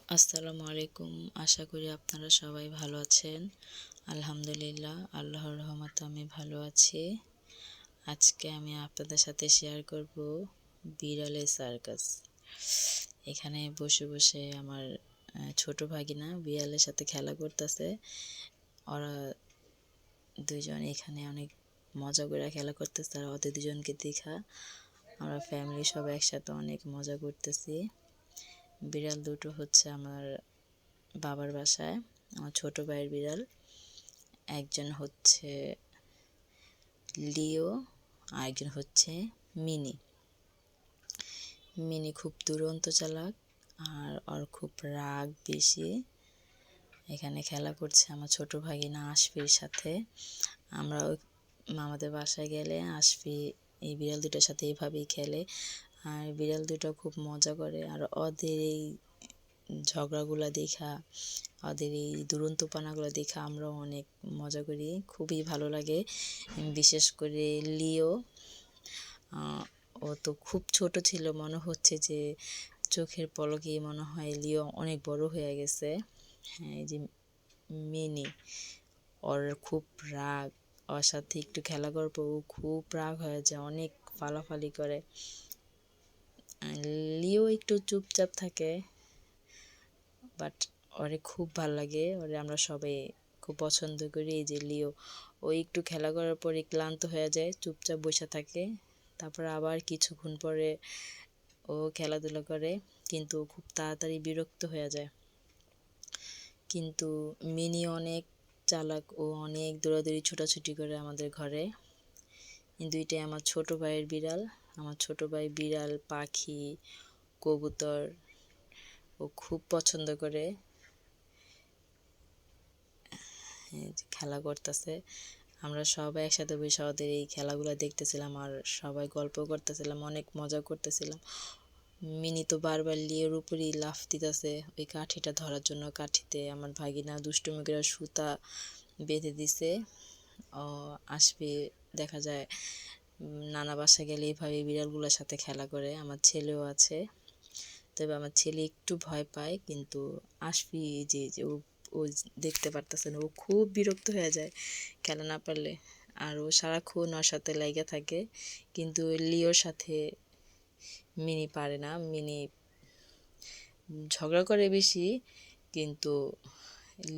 আসসালামু আলাইকুম। আশা করি আপনারা সবাই ভালো আছেন। আলহামদুলিল্লাহ, আল্লাহর রহমতে আমি ভালো আছি। আজকে আমি আপনাদের সাথে শেয়ার করব বিড়ালের সার্কাস। এখানে বসে বসে আমার ছোট ভাগিনা বিড়ালের সাথে খেলা করতেছে। ওরা দুজন এখানে অনেক মজা করে খেলা করতেছে, আর ওদের দুজনকে দেখা আমরা ফ্যামিলি সবাই একসাথে অনেক মজা করতেছি। বিড়াল দুটো হচ্ছে আমার বাবার বাসায়, আমার ছোট ভাইয়ের বিড়াল। একজন হচ্ছে লিও, আর একজন হচ্ছে মিনি। মিনি খুব দুরন্ত চালাক, আর ওর খুব রাগ বেশি। এখানে খেলা করছে আমার ছোট ভাগিনা আশফির সাথে। আমরা আমাদের বাসায় গেলে আশফি এই বিড়াল দুটোর সাথে এইভাবেই খেলে, আর বিড়াল দুটো খুব মজা করে। আর ওদের এই ঝগড়াগুলা দেখা, ওদের এই দুরন্তপনাগুলো দেখা আমরা অনেক মজা করি, খুবই ভালো লাগে। বিশেষ করে লিও, ও তো খুব ছোট ছিল, মনে হচ্ছে যে চোখের পলকেই মনে হয় লিও অনেক বড় হয়ে গেছে। হ্যাঁ, এই যে মিনি, ওর খুব রাগ। ওর সাথে একটু খেলা করবো ও খুব রাগ হয়ে যায়, অনেক ফালাফালি করে। লিও একটু চুপচাপ থাকে, বাট ওরে খুব ভাল লাগে, ওরে আমরা সবাই খুব পছন্দ করি। এই যে লিও, ও একটু খেলা করার পরে ক্লান্ত হয়ে যায়, চুপচাপ বসে থাকে, তারপর আবার কিছুক্ষণ পরে ও খেলাধুলা করে, কিন্তু খুব তাড়াতাড়ি বিরক্ত হয়ে যায়। কিন্তু মিনি অনেক চালাক, ও অনেক দৌড়াদৌড়ি ছোটাছুটি করে আমাদের ঘরে। কিন্তু এটাই আমার ছোট ভাইয়ের বিড়াল। আমার ছোট ভাই বিড়াল, পাখি, কবুতর ও খুব পছন্দ করে। খেলা করতেছে, আমরা সবাই একসাথে বসে ওদের এই খেলাগুলো দেখতেছিলাম, আর সবাই গল্প করতেছিলাম, অনেক মজা করতেছিলাম। মিনি তো বারবার লিওর উপরেই লাফ দিতেছে ওই কাঠিটা ধরার জন্য। কাঠিতে আমার ভাগিনা দুষ্টুমি করে সুতা বেঁধে দিছে। ও আসবে, দেখা যায় নানা বাসা গেলে এইভাবে বিড়ালগুলোর সাথে খেলা করে। আমার ছেলেও আছে, তবে আমার ছেলে একটু ভয় পায়, কিন্তু আসবি যে যে ও ও দেখতে পারতেছে না, ও খুব বিরক্ত হয়ে যায় খেলা না পারলে। আর ও সারাক্ষণ ওর সাথে লাইগা থাকে, কিন্তু লিওর সাথে মিনি পারে না। মিনি ঝগড়া করে বেশি, কিন্তু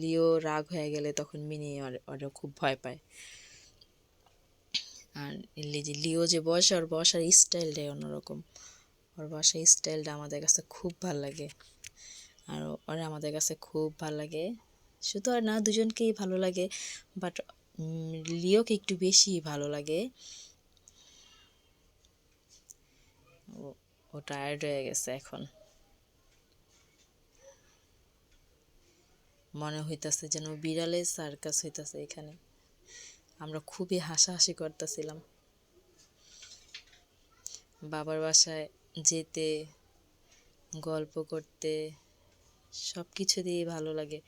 লিও রাগ হয়ে গেলে তখন মিনি ওরা খুব ভয় পায়। আর যে লিও যে বসে, ওর বসার স্টাইলটাই অন্যরকম। ওর বসার স্টাইলটা আমাদের কাছে খুব ভাল লাগে, আর ওরা আমাদের কাছে খুব ভাল লাগে। শুধু আর না, দুজনকেই ভালো লাগে, বাট লিওকে একটু বেশি ভালো লাগে। ও টায়ার্ড হয়ে গেছে এখন, মনে হইতাছে যেন বিড়ালের সার্কাস হইতাছে এখানে। আমরা খুবই হাসাহাসি করতেছিলাম। বাবার বাসায় যেতে, গল্প করতে, সব কিছু দিয়েই ভালো লাগে।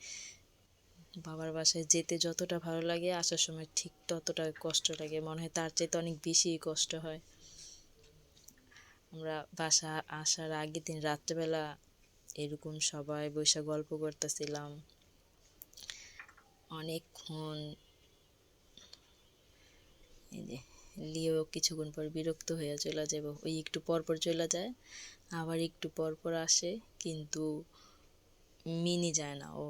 বাবার বাসায় যেতে যতটা ভালো লাগে, আসার সময় ঠিক ততটা কষ্ট লাগে, মনে হয় তার চাইতে অনেক বেশি কষ্ট হয়। আমরা বাসা আসার আগের দিন রাত্রেবেলা এরকম সবাই বসে গল্প করতেছিলাম অনেকক্ষণ। এই যে লিও কিছুক্ষণ পর বিরক্ত হয়ে চলে যাব, ওই একটু পর পর চলে যায়, আবার একটু পর পর আসে, কিন্তু মিনি যায় না। ও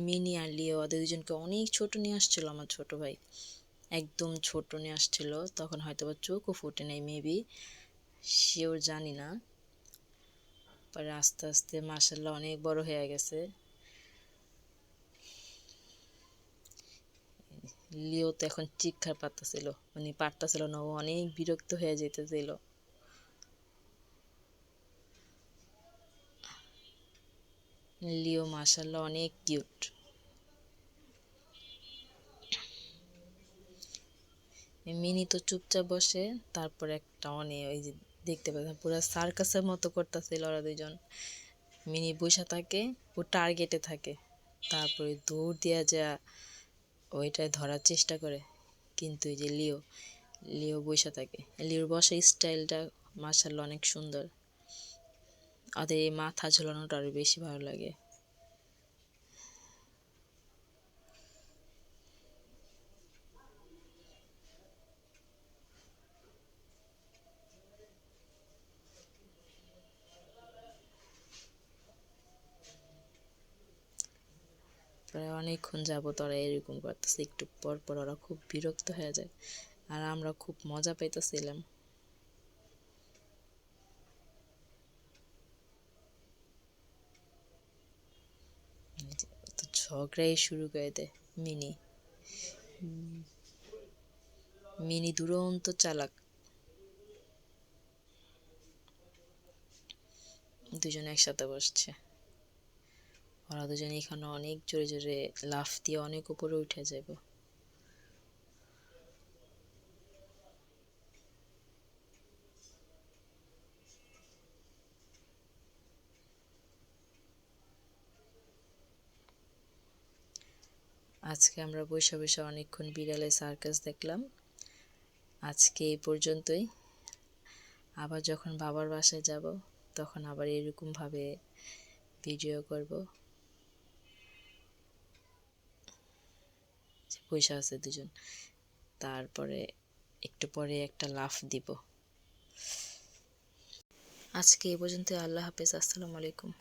মিনি আর লিও ওদের দুজনকে অনেক ছোট নিয়ে আসছিল আমার ছোট ভাই, একদম ছোট নিয়ে আসছিল, তখন হয়তো বা চোখও ফুটে নেই, মেবি, শিওর জানি না। পরে আস্তে আস্তে মাশাল্লাহ অনেক বড় হয়ে গেছে। লিও তো এখন চিৎকার পারতেছিল, মানে পারতেছিল না, ও অনেক বিরক্ত হয়ে যেতেছিল। লিও মাশাল্লাহ অনেক কিউট। মিনি তো চুপচাপ বসে, তারপর একটা অনেক ওই যে দেখতে পেতাম পুরো সার্কাসের মতো করতেছিল ওরা দুজন। মিনি বসে থাকে, ও টার্গেটে থাকে, তারপরে দৌড় দিয়া যা ওইটাই ধরার চেষ্টা করে। কিন্তু এই যে লিও, লিও বসে থাকে। লিওর বসার স্টাইলটা মাশাল্লাহ অনেক সুন্দর। ওদের এই মাথা ঝোলানোটা আরো বেশি ভালো লাগে। প্রায় অনেকক্ষণ যাবত ওরা এরকম করতেছে, একটু পর পর ওরা খুব বিরক্ত হয়ে যায়, আর আমরা খুব মজা পাইতেছিলাম। তো ঝগড়াই শুরু করে দেয় মিনি। মিনি দুরন্ত চালাক। দুজন একসাথে বসছে, ওরা দুজন এখানে অনেক জোরে জোরে লাফ দিয়ে অনেক উপরে উঠে যাব। আজকে আমরা বসে বসে অনেকক্ষণ বিড়ালের সার্কাস দেখলাম। আজকে এই পর্যন্তই। আবার যখন বাবার বাসায় যাব তখন আবার এরকমভাবে ভিডিও করব। বসে আছে দুজন, তারপরে একটু পরে একটা লাফ দিব। আজকে এই পর্যন্ত। আল্লাহ হাফেজ, আসসালামু আলাইকুম।